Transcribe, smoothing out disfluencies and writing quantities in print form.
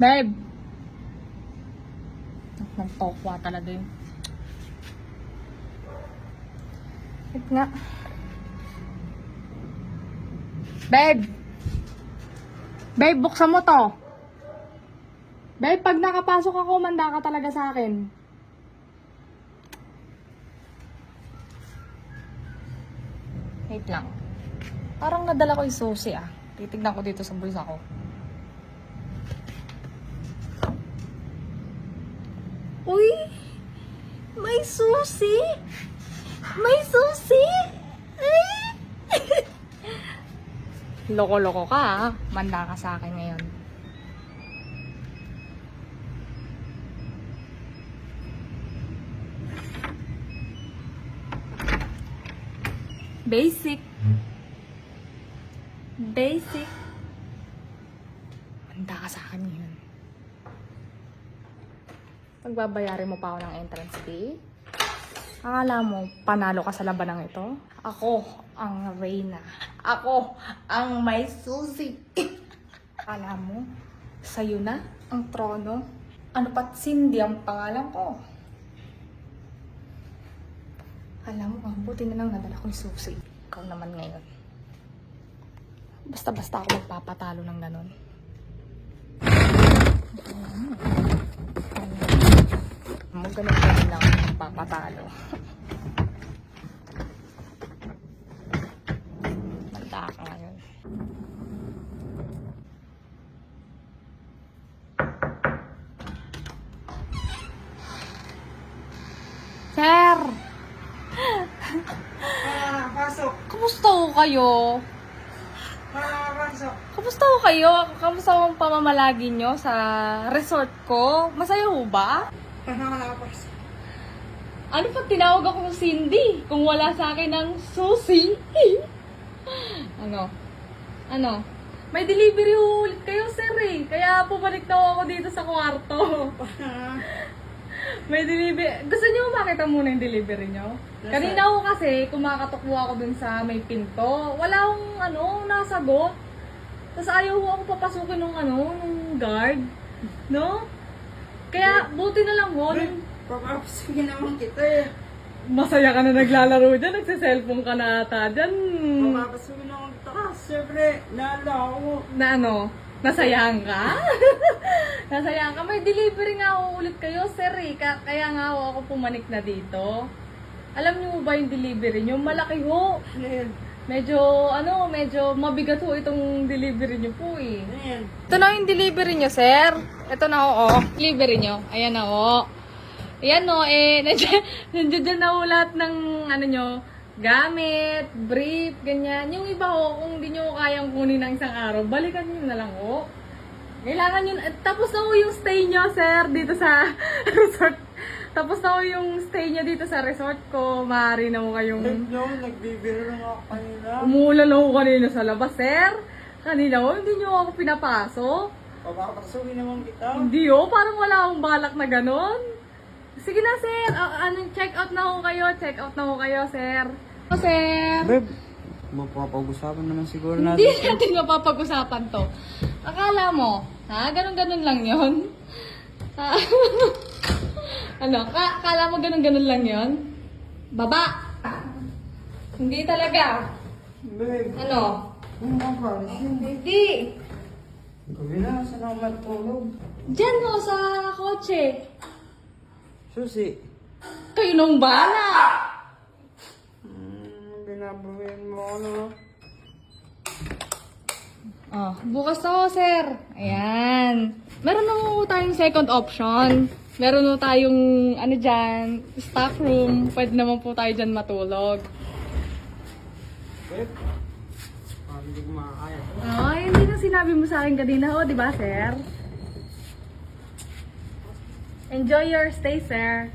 Babe! Nagtokwa talaga yun. Wait nga. Babe! Babe, buksan mo to. Babe, pag nakapasok ako, manda ka talaga sa akin. Wait lang. Parang nadala ko yung susi ah. Titignan ko dito sa bulsa ko. Uy! May susi! May susi! Ay! Loko-loko ka ah. Manda ka sa akin ngayon. Basic. Basic. Manda ka sa akin ngayon. Pagbabayarin mo pa ako ng entrance fee? Akala mo, panalo ka sa labanang ito? Ako ang reyna. Ako ang may susi. Akala mo, sa'yo na ang trono? Ano pat Cindy ang pangalan ko? Alam mo, buti na lang nadala ko yung susi. Ikaw naman ngayon. Basta-basta ako magpapatalo ng ganon. Ganun lang magpapatalo. Manda ka ngayon. Sir! Pasok. Kumusta ho kayo? Pasok. Kumusta ho kayo? Kamusta ang pamamalagi nyo sa resort ko? Masaya ho ba? Pasok. Ano pag tinawag ako ng Cindy? Kung wala sa akin ng susi? Ano? Ano? May delivery ulit kayo, sir eh. Kaya pumalik na ako dito sa kwarto. May delivery. Gusto niyo makita muna yung delivery niyo? Kanina ako kasi, kumakatok ako dun sa may pinto. Wala akong nasagot. Tapos ayaw ako papasukin ng guard. No? Kaya buti na lang mo. Papapasukin naman kita eh. Masaya ka na naglalaro dyan. Nagsiselfone ka na ata dyan. Papapasukin naman kita ka. Siyempre, naalala ko. Na nasayahan ka? Nasayahan ka? May delivery nga ako ulit kayo, sir eh. Kaya nga ako pumanik na dito. Alam niyo ba yung delivery niyo? Malaki ho. Medyo mabigat ho itong delivery niyo po eh. Ito na yung delivery niyo, sir. Ito na ho, oh. Delivery niyo. Ayan na ho. Ayan no, nandiyan na ho lahat ng nyo, gamit, brief, ganyan. Yung iba ho, kung hindi nyo kayang kunin ng isang araw, balikan nyo na lang ho. Kailangan nyo, tapos na ho yung stay nyo, sir, dito sa resort. Tapos na ho yung stay nyo dito sa resort ko. Maaari na ho kayong... Nagbibiro lang ako kanina. Umuulan na ho kanina sa labas, sir. Kanina ho, hindi nyo ako pinapasok. Papapasukin naman kita. Hindi ho, parang wala akong balak na ganon. Sige na, sir. Check out na ho kayo. Check out na ho kayo, sir. O, sir. Babe, mapapag-usapan naman siguro natin. Hindi natin mapapag-usapan to. Akala mo, ganun-ganun lang yon. Akala mo ganun-ganun lang yon? Baba! Hindi talaga. Babe, Ano? hindi. Hindi. Gabi na, saan ako matulog? Diyan ho, sa kotse. Susi. Kayo nang bala. Binabawian mo ako no? Oh, bukas na ho, sir. Ayan. Meron na ho tayong second option. Meron ho tayong, dyan, stock room. Pwede naman po tayo dyan matulog. Babe, hindi ko makakaya. Oh, hindi na sinabi mo sa akin kanina ho, di ba, sir? Enjoy your stay, sir.